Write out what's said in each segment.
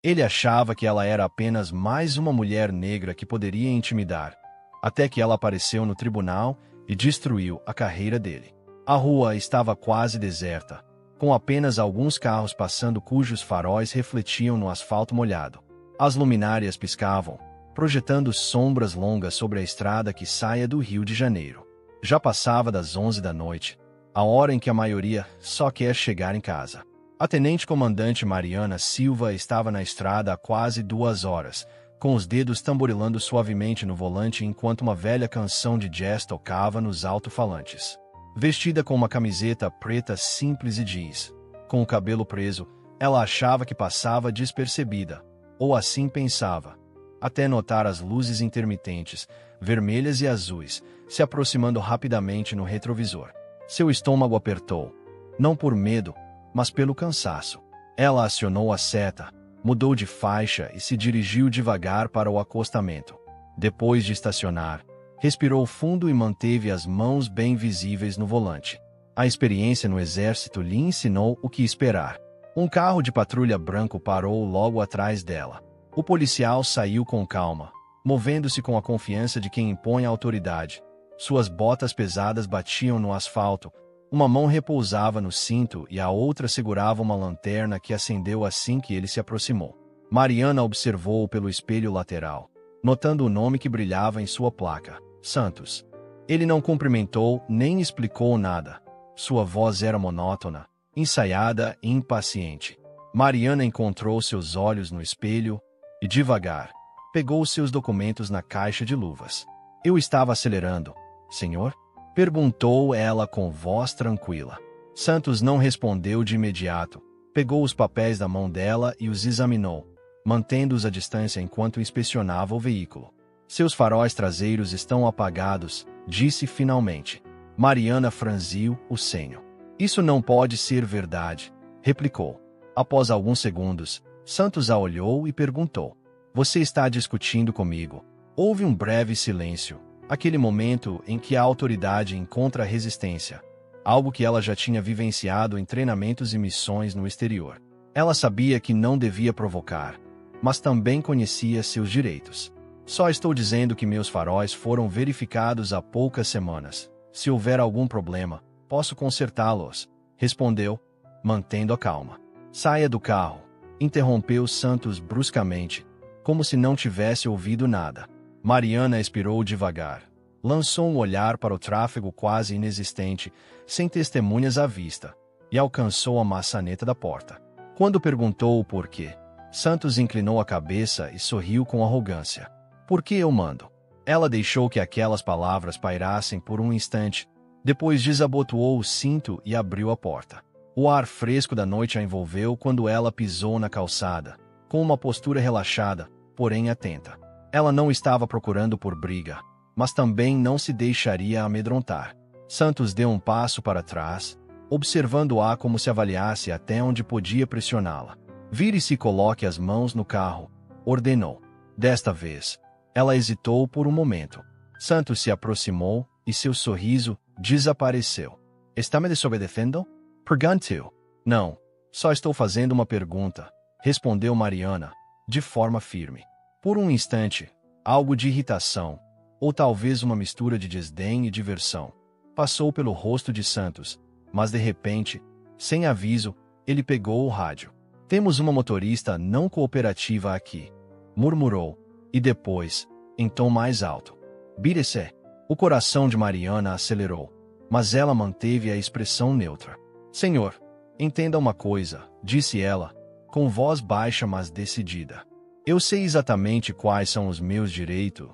Ele achava que ela era apenas mais uma mulher negra que poderia intimidar, até que ela apareceu no tribunal e destruiu a carreira dele. A rua estava quase deserta, com apenas alguns carros passando cujos faróis refletiam no asfalto molhado. As luminárias piscavam, projetando sombras longas sobre a estrada que saia do Rio de Janeiro. Já passava das 11 da noite, a hora em que a maioria só quer chegar em casa. A tenente-comandante Mariana Silva estava na estrada há quase 2 horas, com os dedos tamborilando suavemente no volante enquanto uma velha canção de jazz tocava nos alto-falantes. Vestida com uma camiseta preta simples e jeans, com o cabelo preso, ela achava que passava despercebida, ou assim pensava, até notar as luzes intermitentes, vermelhas e azuis, se aproximando rapidamente no retrovisor. Seu estômago apertou, não por medo, mas pelo cansaço. Ela acionou a seta, mudou de faixa e se dirigiu devagar para o acostamento. Depois de estacionar, respirou fundo e manteve as mãos bem visíveis no volante. A experiência no exército lhe ensinou o que esperar. Um carro de patrulha branco parou logo atrás dela. O policial saiu com calma, movendo-se com a confiança de quem impõe a autoridade. Suas botas pesadas batiam no asfalto, uma mão repousava no cinto e a outra segurava uma lanterna que acendeu assim que ele se aproximou. Mariana observou-o pelo espelho lateral, notando o nome que brilhava em sua placa, Santos. Ele não cumprimentou nem explicou nada. Sua voz era monótona, ensaiada e impaciente. Mariana encontrou seus olhos no espelho e, devagar, pegou seus documentos na caixa de luvas. Eu estava acelerando, senhor? Perguntou ela com voz tranquila. Santos não respondeu de imediato. Pegou os papéis da mão dela e os examinou, mantendo-os à distância enquanto inspecionava o veículo. Seus faróis traseiros estão apagados, disse finalmente. Mariana franziu o senho. Isso não pode ser verdade, replicou. Após alguns segundos, Santos a olhou e perguntou. Você está discutindo comigo? Houve um breve silêncio. Aquele momento em que a autoridade encontra resistência, algo que ela já tinha vivenciado em treinamentos e missões no exterior. Ela sabia que não devia provocar, mas também conhecia seus direitos. Só estou dizendo que meus faróis foram verificados há poucas semanas. Se houver algum problema, posso consertá-los, respondeu, mantendo a calma. Saia do carro, interrompeu Santos bruscamente, como se não tivesse ouvido nada. Mariana expirou devagar. Lançou um olhar para o tráfego quase inexistente, sem testemunhas à vista, e alcançou a maçaneta da porta. Quando perguntou o porquê, Santos inclinou a cabeça e sorriu com arrogância. Por que eu mando? Ela deixou que aquelas palavras pairassem por um instante, depois desabotoou o cinto e abriu a porta. O ar fresco da noite a envolveu quando ela pisou na calçada, com uma postura relaxada, porém atenta. Ela não estava procurando por briga, mas também não se deixaria amedrontar. Santos deu um passo para trás, observando-a como se avaliasse até onde podia pressioná-la. Vire-se e coloque as mãos no carro, ordenou. Desta vez, ela hesitou por um momento. Santos se aproximou e seu sorriso desapareceu. Está me desobedecendo? Perguntou. Não, só estou fazendo uma pergunta, respondeu Mariana, de forma firme. Por um instante, algo de irritação, ou talvez uma mistura de desdém e diversão, passou pelo rosto de Santos, mas de repente, sem aviso, ele pegou o rádio. Temos uma motorista não cooperativa aqui, murmurou, e depois, em tom mais alto. Vire-se. O coração de Mariana acelerou, mas ela manteve a expressão neutra. Senhor, entenda uma coisa, disse ela, com voz baixa mas decidida. Eu sei exatamente quais são os meus direitos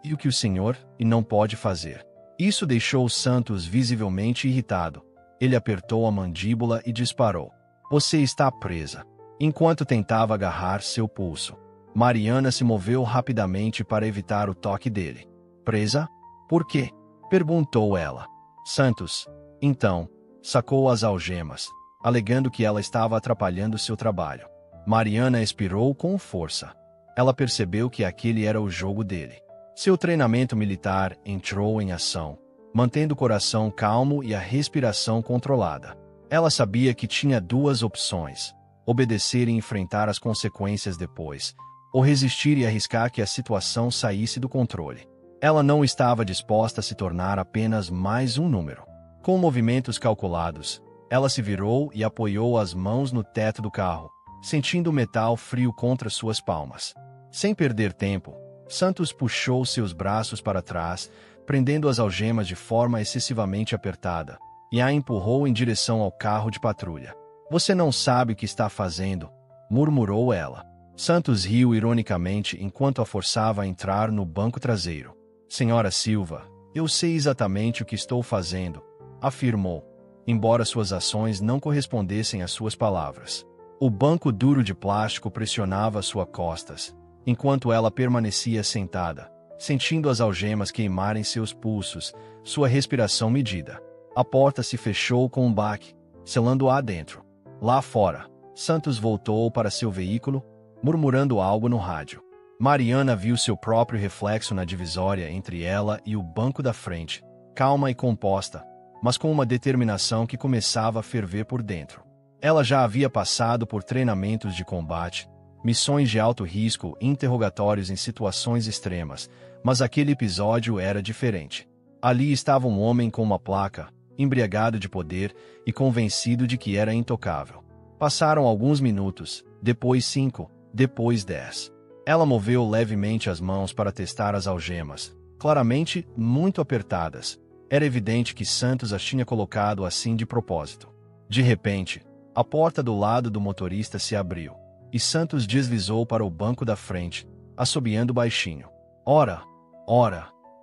e o que o senhor não pode fazer. Isso deixou Santos visivelmente irritado. Ele apertou a mandíbula e disparou. Você está presa. Enquanto tentava agarrar seu pulso, Mariana se moveu rapidamente para evitar o toque dele. Presa? Por quê? Perguntou ela. Santos, então, sacou as algemas, alegando que ela estava atrapalhando seu trabalho. Mariana expirou com força. Ela percebeu que aquele era o jogo dele. Seu treinamento militar entrou em ação, mantendo o coração calmo e a respiração controlada. Ela sabia que tinha duas opções: obedecer e enfrentar as consequências depois, ou resistir e arriscar que a situação saísse do controle. Ela não estava disposta a se tornar apenas mais um número. Com movimentos calculados, ela se virou e apoiou as mãos no teto do carro, sentindo o metal frio contra suas palmas. Sem perder tempo, Santos puxou seus braços para trás, prendendo as algemas de forma excessivamente apertada, e a empurrou em direção ao carro de patrulha. Você não sabe o que está fazendo, murmurou ela. Santos riu ironicamente enquanto a forçava a entrar no banco traseiro. Senhora Silva, eu sei exatamente o que estou fazendo, afirmou, embora suas ações não correspondessem às suas palavras. O banco duro de plástico pressionava suas costas, enquanto ela permanecia sentada, sentindo as algemas queimarem seus pulsos, sua respiração medida. A porta se fechou com um baque, selando-a dentro. Lá fora, Santos voltou para seu veículo, murmurando algo no rádio. Mariana viu seu próprio reflexo na divisória entre ela e o banco da frente, calma e composta, mas com uma determinação que começava a ferver por dentro. Ela já havia passado por treinamentos de combate, missões de alto risco e interrogatórios em situações extremas, mas aquele episódio era diferente. Ali estava um homem com uma placa, embriagado de poder e convencido de que era intocável. Passaram alguns minutos, depois 5, depois 10. Ela moveu levemente as mãos para testar as algemas, claramente muito apertadas. Era evidente que Santos as tinha colocado assim de propósito. De repente, a porta do lado do motorista se abriu, e Santos deslizou para o banco da frente, assobiando baixinho. Ora,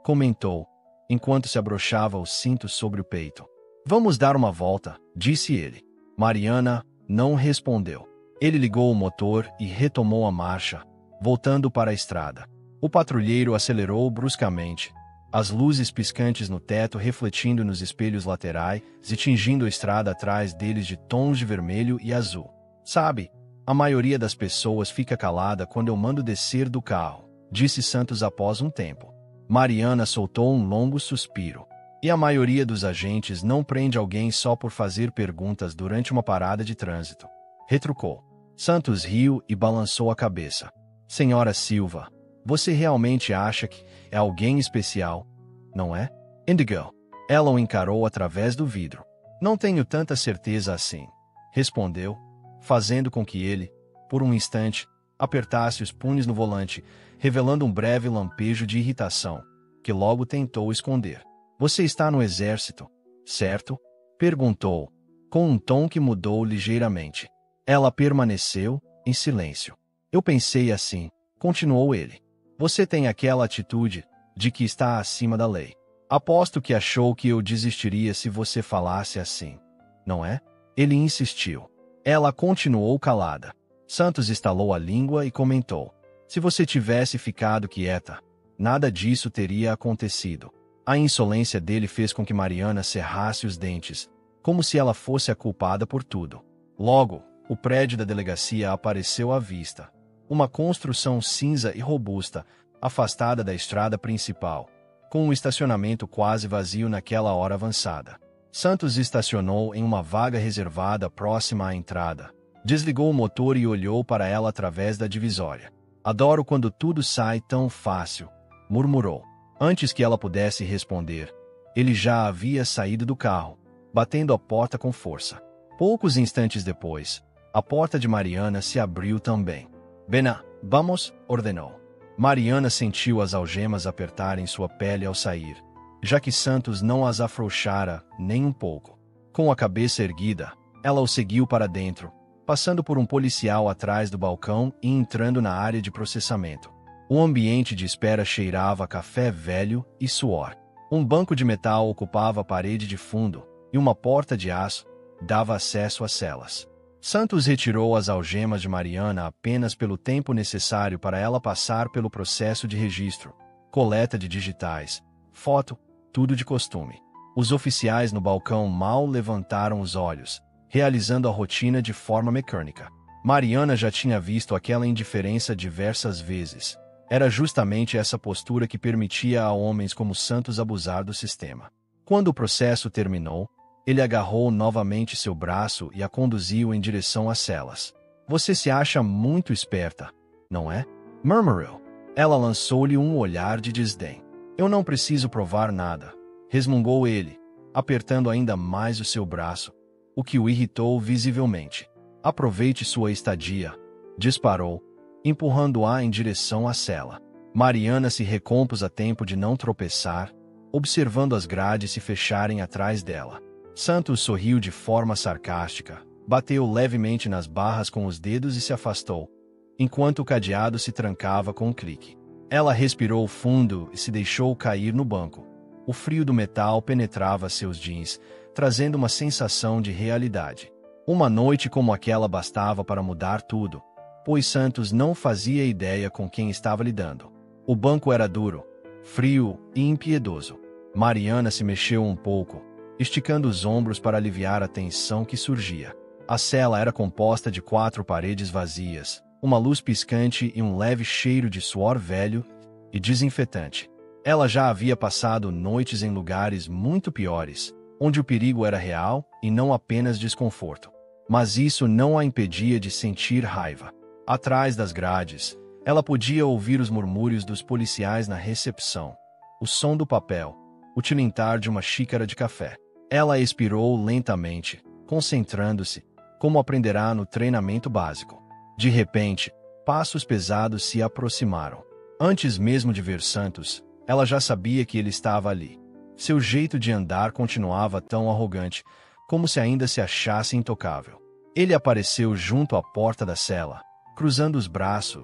comentou, enquanto se abrochava o cinto sobre o peito. Vamos dar uma volta, disse ele. Mariana não respondeu. Ele ligou o motor e retomou a marcha, voltando para a estrada. O patrulheiro acelerou bruscamente, as luzes piscantes no teto refletindo nos espelhos laterais e tingindo a estrada atrás deles de tons de vermelho e azul. Sabe, a maioria das pessoas fica calada quando eu mando descer do carro, disse Santos após um tempo. Mariana soltou um longo suspiro. E a maioria dos agentes não prende alguém só por fazer perguntas durante uma parada de trânsito, retrucou. Santos riu e balançou a cabeça. Senhora Silva, você realmente acha que é alguém especial, não é? Indigo. Ela o encarou através do vidro. Não tenho tanta certeza assim, respondeu, fazendo com que ele, por um instante, apertasse os punhos no volante, revelando um breve lampejo de irritação, que logo tentou esconder. Você está no exército, certo? Perguntou, com um tom que mudou ligeiramente. Ela permaneceu em silêncio. Eu pensei assim, continuou ele. Você tem aquela atitude de que está acima da lei. Aposto que achou que eu desistiria se você falasse assim, não é? Ele insistiu. Ela continuou calada. Santos estalou a língua e comentou. Se você tivesse ficado quieta, nada disso teria acontecido. A insolência dele fez com que Mariana cerrasse os dentes, como se ela fosse a culpada por tudo. Logo, o prédio da delegacia apareceu à vista. Uma construção cinza e robusta, afastada da estrada principal, com um estacionamento quase vazio naquela hora avançada. Santos estacionou em uma vaga reservada próxima à entrada, desligou o motor e olhou para ela através da divisória. Adoro quando tudo sai tão fácil, murmurou. Antes que ela pudesse responder, ele já havia saído do carro, batendo a porta com força. Poucos instantes depois, a porta de Mariana se abriu também. Bena, vamos, ordenou. Mariana sentiu as algemas apertarem sua pele ao sair, já que Santos não as afrouxara nem um pouco. Com a cabeça erguida, ela o seguiu para dentro, passando por um policial atrás do balcão e entrando na área de processamento. O ambiente de espera cheirava a café velho e suor. Um banco de metal ocupava a parede de fundo, e uma porta de aço dava acesso às celas. Santos retirou as algemas de Mariana apenas pelo tempo necessário para ela passar pelo processo de registro, coleta de digitais, foto, tudo de costume. Os oficiais no balcão mal levantaram os olhos, realizando a rotina de forma mecânica. Mariana já tinha visto aquela indiferença diversas vezes. Era justamente essa postura que permitia a homens como Santos abusar do sistema. Quando o processo terminou, ele agarrou novamente seu braço e a conduziu em direção às celas. Você se acha muito esperta, não é? Murmurou. Ela lançou-lhe um olhar de desdém. Eu não preciso provar nada, resmungou ele, apertando ainda mais o seu braço, o que o irritou visivelmente. Aproveite sua estadia, disparou, empurrando-a em direção à cela. Mariana se recompôs a tempo de não tropeçar, observando as grades se fecharem atrás dela. Santos sorriu de forma sarcástica, bateu levemente nas barras com os dedos e se afastou, enquanto o cadeado se trancava com um clique. Ela respirou fundo e se deixou cair no banco. O frio do metal penetrava seus jeans, trazendo uma sensação de realidade. Uma noite como aquela bastava para mudar tudo, pois Santos não fazia ideia com quem estava lidando. O banco era duro, frio e impiedoso. Mariana se mexeu um pouco, esticando os ombros para aliviar a tensão que surgia. A cela era composta de 4 paredes vazias, uma luz piscante e um leve cheiro de suor velho e desinfetante. Ela já havia passado noites em lugares muito piores, onde o perigo era real e não apenas desconforto. Mas isso não a impedia de sentir raiva. Atrás das grades, ela podia ouvir os murmúrios dos policiais na recepção, o som do papel, o tilintar de uma xícara de café. Ela expirou lentamente, concentrando-se, como aprenderá no treinamento básico. De repente, passos pesados se aproximaram. Antes mesmo de ver Santos, ela já sabia que ele estava ali. Seu jeito de andar continuava tão arrogante, como se ainda se achasse intocável. Ele apareceu junto à porta da cela, cruzando os braços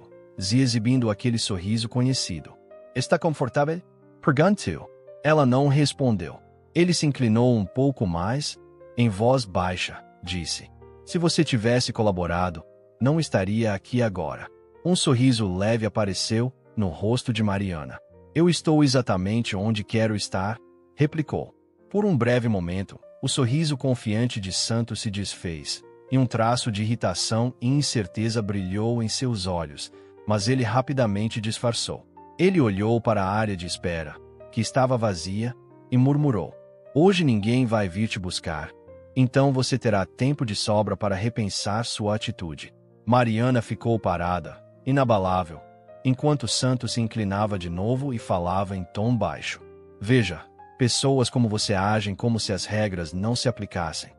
e exibindo aquele sorriso conhecido. Está confortável? Perguntou. Ela não respondeu. Ele se inclinou um pouco mais, em voz baixa, disse: se você tivesse colaborado, não estaria aqui agora. Um sorriso leve apareceu no rosto de Mariana. Eu estou exatamente onde quero estar, replicou. Por um breve momento, o sorriso confiante de Santos se desfez, e um traço de irritação e incerteza brilhou em seus olhos, mas ele rapidamente disfarçou. Ele olhou para a área de espera, que estava vazia, e murmurou: hoje ninguém vai vir te buscar. Então você terá tempo de sobra para repensar sua atitude. Mariana ficou parada, inabalável, enquanto Santos se inclinava de novo e falava em tom baixo. Veja, pessoas como você agem como se as regras não se aplicassem.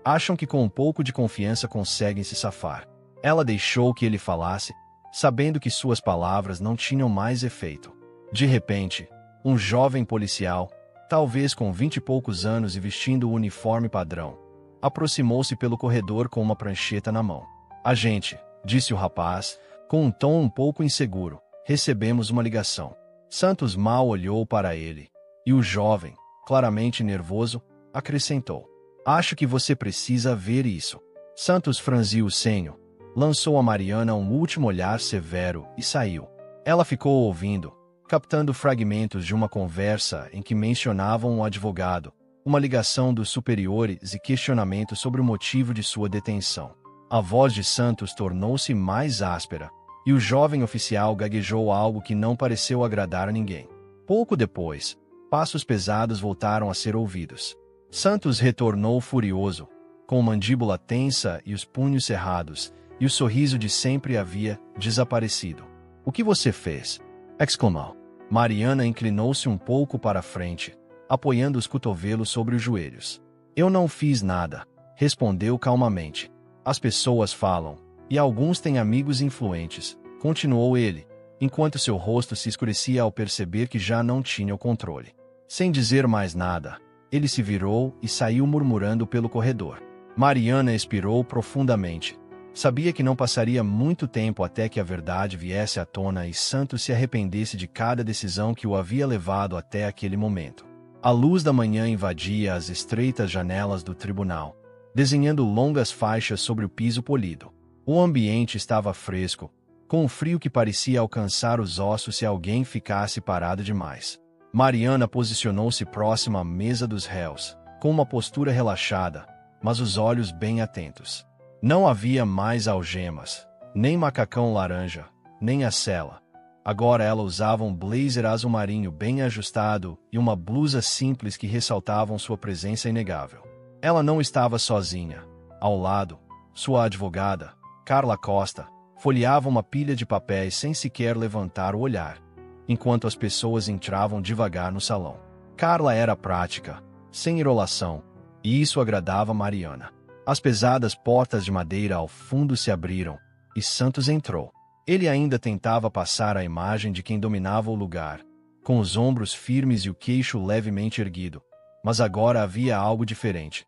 Acham que com um pouco de confiança conseguem se safar. Ela deixou que ele falasse, sabendo que suas palavras não tinham mais efeito. De repente, um jovem policial, talvez com 20 e poucos anos e vestindo o uniforme padrão, aproximou-se pelo corredor com uma prancheta na mão. Agente, disse o rapaz, com um tom um pouco inseguro, recebemos uma ligação. Santos mal olhou para ele, e o jovem, claramente nervoso, acrescentou: acho que você precisa ver isso. Santos franziu o senho, lançou a Mariana um último olhar severo e saiu. Ela ficou ouvindo, captando fragmentos de uma conversa em que mencionavam um advogado, uma ligação dos superiores e questionamento sobre o motivo de sua detenção. A voz de Santos tornou-se mais áspera, e o jovem oficial gaguejou algo que não pareceu agradar a ninguém. Pouco depois, passos pesados voltaram a ser ouvidos. Santos retornou furioso, com a mandíbula tensa e os punhos cerrados, e o sorriso de sempre havia desaparecido. O que você fez? Exclamou. Mariana inclinou-se um pouco para a frente, apoiando os cotovelos sobre os joelhos. Eu não fiz nada, respondeu calmamente. As pessoas falam, e alguns têm amigos influentes, continuou ele, enquanto seu rosto se escurecia ao perceber que já não tinha o controle. Sem dizer mais nada, ele se virou e saiu murmurando pelo corredor. Mariana expirou profundamente. Sabia que não passaria muito tempo até que a verdade viesse à tona e Santos se arrependesse de cada decisão que o havia levado até aquele momento. A luz da manhã invadia as estreitas janelas do tribunal, desenhando longas faixas sobre o piso polido. O ambiente estava fresco, com um frio que parecia alcançar os ossos se alguém ficasse parado demais. Mariana posicionou-se próxima à mesa dos réus, com uma postura relaxada, mas os olhos bem atentos. Não havia mais algemas, nem macacão laranja, nem a cela. Agora ela usava um blazer azul marinho bem ajustado e uma blusa simples que ressaltavam sua presença inegável. Ela não estava sozinha. Ao lado, sua advogada, Carla Costa folheava uma pilha de papéis sem sequer levantar o olhar, enquanto as pessoas entravam devagar no salão. Carla era prática, sem enrolação, e isso agradava Mariana. As pesadas portas de madeira ao fundo se abriram, e Santos entrou. Ele ainda tentava passar a imagem de quem dominava o lugar, com os ombros firmes e o queixo levemente erguido, mas agora havia algo diferente.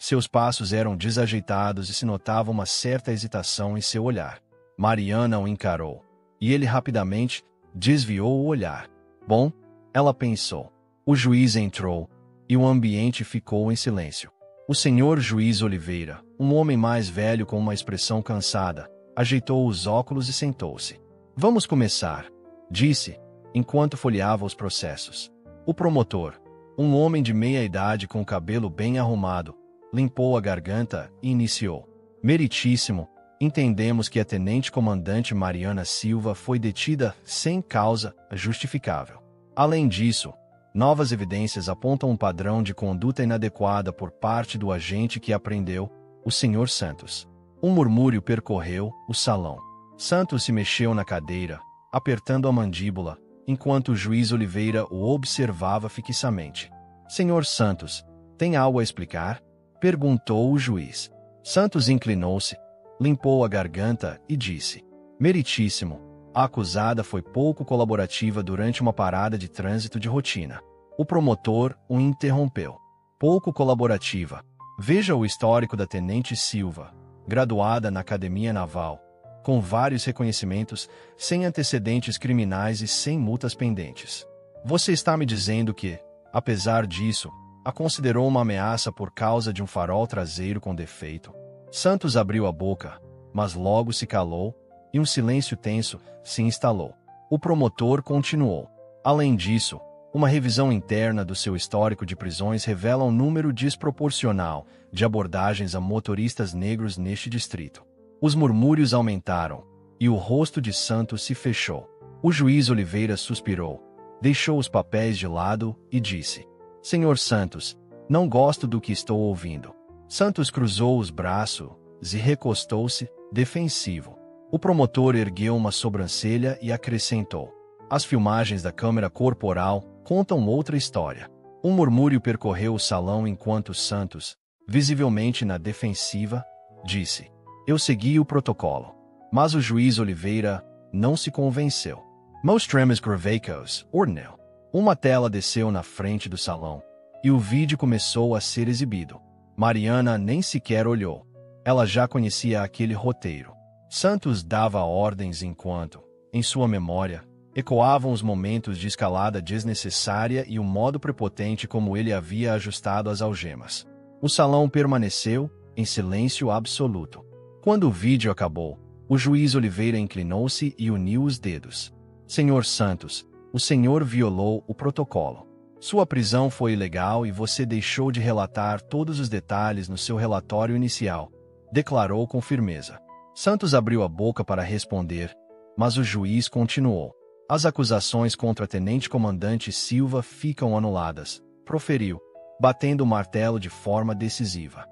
Seus passos eram desajeitados e se notava uma certa hesitação em seu olhar. Mariana o encarou, e ele rapidamente desviou o olhar. Bom, ela pensou. O juiz entrou, e o ambiente ficou em silêncio. O senhor juiz Oliveira, um homem mais velho com uma expressão cansada, ajeitou os óculos e sentou-se. Vamos começar, disse, enquanto folheava os processos. O promotor, um homem de meia idade com o cabelo bem arrumado, limpou a garganta e iniciou. Meritíssimo, entendemos que a tenente-comandante Mariana Silva foi detida sem causa justificável. Além disso, novas evidências apontam um padrão de conduta inadequada por parte do agente que apreendeu, o Sr. Santos. Um murmúrio percorreu o salão. Santos se mexeu na cadeira, apertando a mandíbula, enquanto o juiz Oliveira o observava fixamente. Sr. Santos, tem algo a explicar? Perguntou o juiz. Santos inclinou-se, limpou a garganta e disse: Meritíssimo, a acusada foi pouco colaborativa durante uma parada de trânsito de rotina. O promotor o interrompeu. Pouco colaborativa. Veja o histórico da Tenente Silva, graduada na Academia Naval, com vários reconhecimentos, sem antecedentes criminais e sem multas pendentes. Você está me dizendo que, apesar disso, a considerou uma ameaça por causa de um farol traseiro com defeito? Santos abriu a boca, mas logo se calou, e um silêncio tenso se instalou. O promotor continuou. Além disso, uma revisão interna do seu histórico de prisões revela um número desproporcional de abordagens a motoristas negros neste distrito. Os murmúrios aumentaram, e o rosto de Santos se fechou. O juiz Oliveira suspirou, deixou os papéis de lado e disse: Senhor Santos, não gosto do que estou ouvindo. Santos cruzou os braços e recostou-se, defensivo. O promotor ergueu uma sobrancelha e acrescentou: As filmagens da câmera corporal contam outra história. Um murmúrio percorreu o salão enquanto Santos, visivelmente na defensiva, disse: Eu segui o protocolo. Mas o juiz Oliveira não se convenceu. Mostremos gravecos, ordenou. Uma tela desceu na frente do salão, e o vídeo começou a ser exibido. Mariana nem sequer olhou. Ela já conhecia aquele roteiro. Santos dava ordens enquanto, em sua memória, ecoavam os momentos de escalada desnecessária e o modo prepotente como ele havia ajustado as algemas. O salão permaneceu em silêncio absoluto. Quando o vídeo acabou, o juiz Oliveira inclinou-se e uniu os dedos. Senhor Santos, o senhor violou o protocolo. Sua prisão foi ilegal e você deixou de relatar todos os detalhes no seu relatório inicial, declarou com firmeza. Santos abriu a boca para responder, mas o juiz continuou. As acusações contra a tenente-comandante Silva ficam anuladas, proferiu, batendo o martelo de forma decisiva.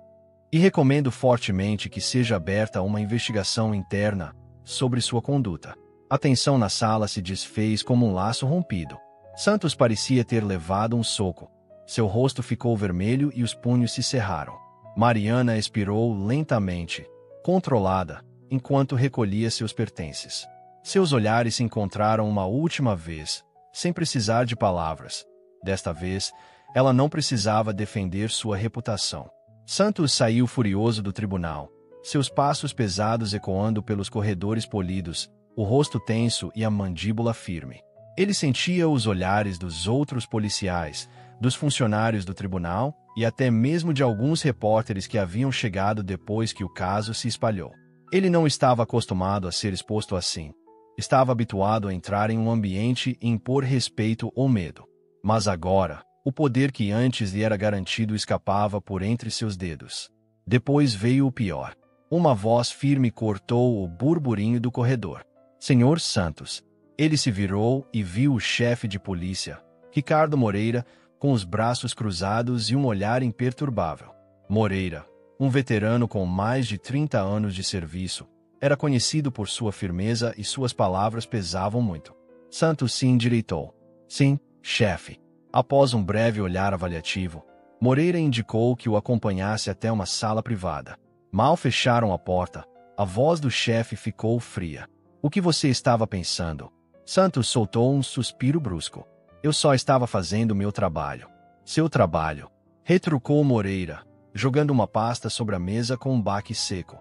E recomendo fortemente que seja aberta uma investigação interna sobre sua conduta. A tensão na sala se desfez como um laço rompido. Santos parecia ter levado um soco. Seu rosto ficou vermelho e os punhos se cerraram. Mariana expirou lentamente, controlada, enquanto recolhia seus pertences. Seus olhares se encontraram uma última vez, sem precisar de palavras. Desta vez, ela não precisava defender sua reputação. Santos saiu furioso do tribunal, seus passos pesados ecoando pelos corredores polidos, o rosto tenso e a mandíbula firme. Ele sentia os olhares dos outros policiais, dos funcionários do tribunal e até mesmo de alguns repórteres que haviam chegado depois que o caso se espalhou. Ele não estava acostumado a ser exposto assim. Estava habituado a entrar em um ambiente e impor respeito ou medo. Mas agora, o poder que antes lhe era garantido escapava por entre seus dedos. Depois veio o pior. Uma voz firme cortou o burburinho do corredor. Senhor Santos. Ele se virou e viu o chefe de polícia, Ricardo Moreira, com os braços cruzados e um olhar imperturbável. Moreira, um veterano com mais de 30 anos de serviço, Era conhecido por sua firmeza e suas palavras pesavam muito. Santos se endireitou. Sim, chefe. Após um breve olhar avaliativo, Moreira indicou que o acompanhasse até uma sala privada. Mal fecharam a porta, a voz do chefe ficou fria. O que você estava pensando? Santos soltou um suspiro brusco. Eu só estava fazendo meu trabalho. Seu trabalho, retrucou Moreira, jogando uma pasta sobre a mesa com um baque seco.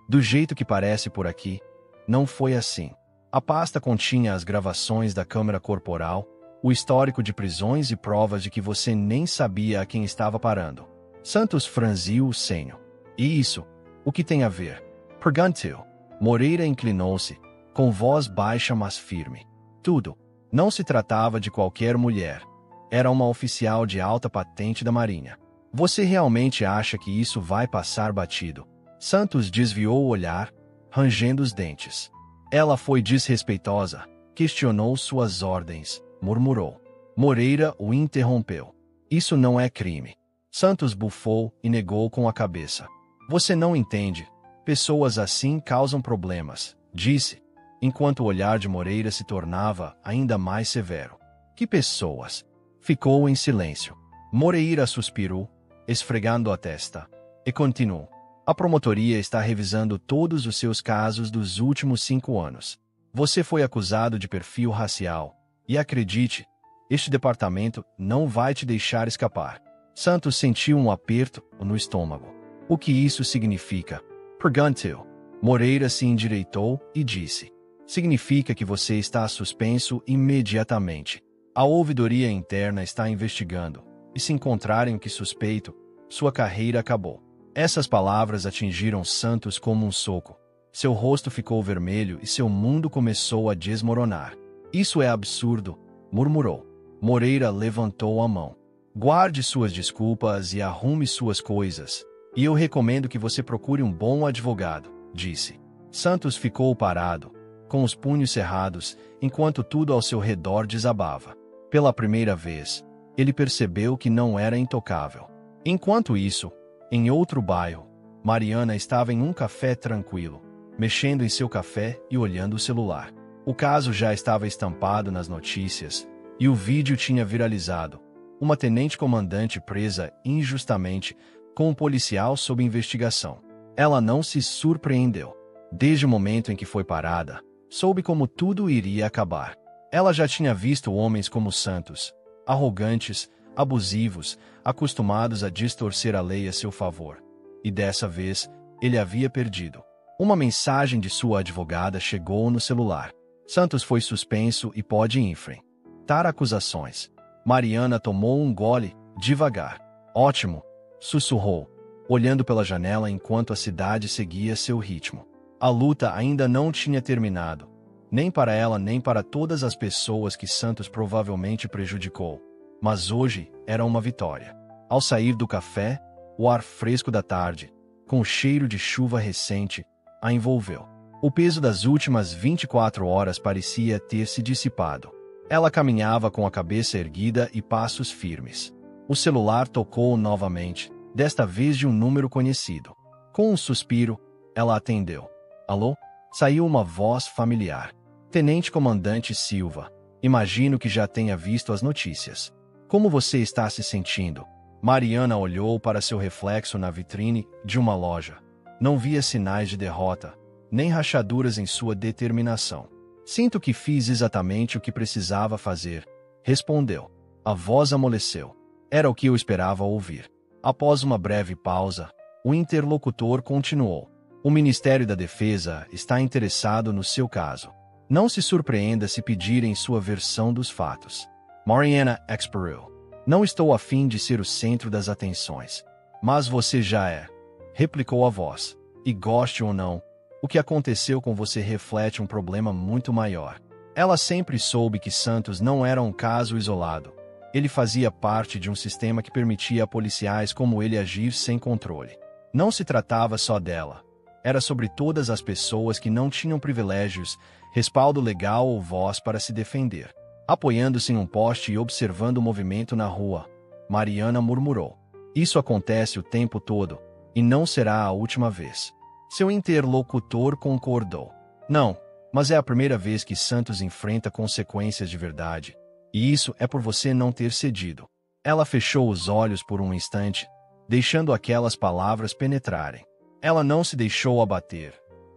Do jeito que parece por aqui, não foi assim. A pasta continha as gravações da câmera corporal, o histórico de prisões e provas de que você nem sabia a quem estava parando. Santos franziu o senho. E isso, o que tem a ver? Perguntou. Moreira inclinou-se, com voz baixa mas firme. Tudo. Não se tratava de qualquer mulher. Era uma oficial de alta patente da Marinha. Você realmente acha que isso vai passar batido? Santos desviou o olhar, rangendo os dentes. Ela foi desrespeitosa, questionou suas ordens, murmurou. Moreira o interrompeu. Isso não é crime. Santos bufou e negou com a cabeça. Você não entende. Pessoas assim causam problemas, disse, enquanto o olhar de Moreira se tornava ainda mais severo. Que pessoas? Ficou em silêncio. Moreira suspirou, esfregando a testa, e continuou. A promotoria está revisando todos os seus casos dos últimos 5 anos. Você foi acusado de perfil racial, e acredite, este departamento não vai te deixar escapar. Santos sentiu um aperto no estômago. O que isso significa? Perguntou. Moreira se endireitou e disse. Significa que você está suspenso imediatamente. A ouvidoria interna está investigando, e se encontrarem o que suspeito, sua carreira acabou. Essas palavras atingiram Santos como um soco. Seu rosto ficou vermelho e seu mundo começou a desmoronar. Isso é absurdo, murmurou. Moreira levantou a mão. Guarde suas desculpas e arrume suas coisas. E eu recomendo que você procure um bom advogado, disse. Santos ficou parado, com os punhos cerrados, enquanto tudo ao seu redor desabava. Pela primeira vez, ele percebeu que não era intocável. Enquanto isso, em outro bairro, Mariana estava em um café tranquilo, mexendo em seu café e olhando o celular. O caso já estava estampado nas notícias, e o vídeo tinha viralizado. Uma tenente-comandante presa injustamente, com um policial sob investigação. Ela não se surpreendeu. Desde o momento em que foi parada, soube como tudo iria acabar. Ela já tinha visto homens como Santos, arrogantes, abusivos, acostumados a distorcer a lei a seu favor. E dessa vez, ele havia perdido. Uma mensagem de sua advogada chegou no celular. Santos foi suspenso e pode enfrentar acusações. Mariana tomou um gole, devagar. Ótimo, sussurrou, olhando pela janela enquanto a cidade seguia seu ritmo. A luta ainda não tinha terminado, nem para ela nem para todas as pessoas que Santos provavelmente prejudicou. Mas hoje era uma vitória. Ao sair do café, o ar fresco da tarde, com o cheiro de chuva recente, a envolveu. O peso das últimas 24 horas parecia ter se dissipado. Ela caminhava com a cabeça erguida e passos firmes. O celular tocou novamente, desta vez de um número conhecido. Com um suspiro, ela atendeu. Alô? Saiu uma voz familiar. Tenente-comandante Silva. Imagino que já tenha visto as notícias. Como você está se sentindo? Mariana olhou para seu reflexo na vitrine de uma loja. Não via sinais de derrota, nem rachaduras em sua determinação. Sinto que fiz exatamente o que precisava fazer, respondeu. A voz amoleceu. Era o que eu esperava ouvir. Após uma breve pausa, o interlocutor continuou. O Ministério da Defesa está interessado no seu caso. Não se surpreenda se pedirem sua versão dos fatos. Mariana expirou. Não estou a fim de ser o centro das atenções. Mas você já é, replicou a voz. E goste ou não, o que aconteceu com você reflete um problema muito maior. Ela sempre soube que Santos não era um caso isolado. Ele fazia parte de um sistema que permitia a policiais como ele agir sem controle. Não se tratava só dela. Era sobre todas as pessoas que não tinham privilégios, respaldo legal ou voz para se defender. Apoiando-se em um poste e observando o movimento na rua, Mariana murmurou. Isso acontece o tempo todo, e não será a última vez. Seu interlocutor concordou. Não, mas é a primeira vez que Santos enfrenta consequências de verdade. E isso é por você não ter cedido. Ela fechou os olhos por um instante, deixando aquelas palavras penetrarem. Ela não se deixou abater,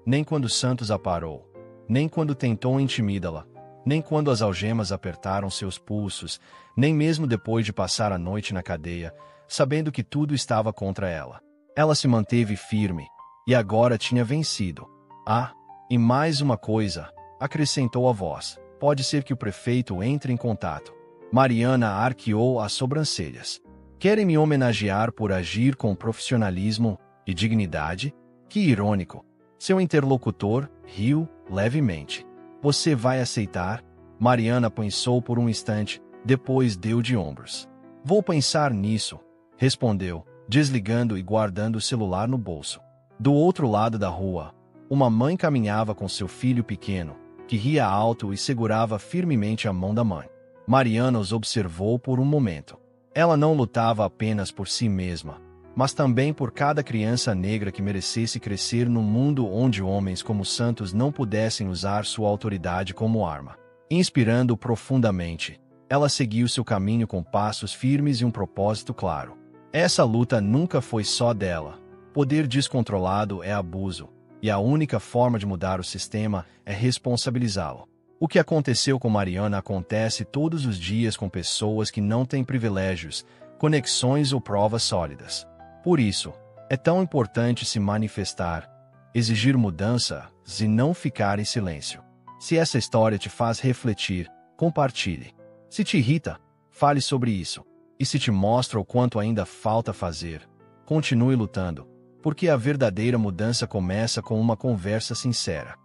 nem quando Santos a parou, nem quando tentou intimidá-la, nem quando as algemas apertaram seus pulsos, nem mesmo depois de passar a noite na cadeia, sabendo que tudo estava contra ela. Ela se manteve firme, e agora tinha vencido. Ah, e mais uma coisa, acrescentou a voz. Pode ser que o prefeito entre em contato. Mariana arqueou as sobrancelhas. Querem me homenagear por agir com profissionalismo e dignidade? Que irônico. Seu interlocutor riu levemente. Você vai aceitar? Mariana pensou por um instante, depois deu de ombros. Vou pensar nisso, respondeu, desligando e guardando o celular no bolso. Do outro lado da rua, uma mãe caminhava com seu filho pequeno, que ria alto e segurava firmemente a mão da mãe. Mariana os observou por um momento. Ela não lutava apenas por si mesma, mas também por cada criança negra que merecesse crescer num mundo onde homens como Santos não pudessem usar sua autoridade como arma. Inspirando profundamente, ela seguiu seu caminho com passos firmes e um propósito claro. Essa luta nunca foi só dela. Poder descontrolado é abuso, e a única forma de mudar o sistema é responsabilizá-lo. O que aconteceu com Mariana acontece todos os dias com pessoas que não têm privilégios, conexões ou provas sólidas. Por isso, é tão importante se manifestar, exigir mudanças e não ficar em silêncio. Se essa história te faz refletir, compartilhe. Se te irrita, fale sobre isso. E se te mostra o quanto ainda falta fazer, continue lutando, porque a verdadeira mudança começa com uma conversa sincera.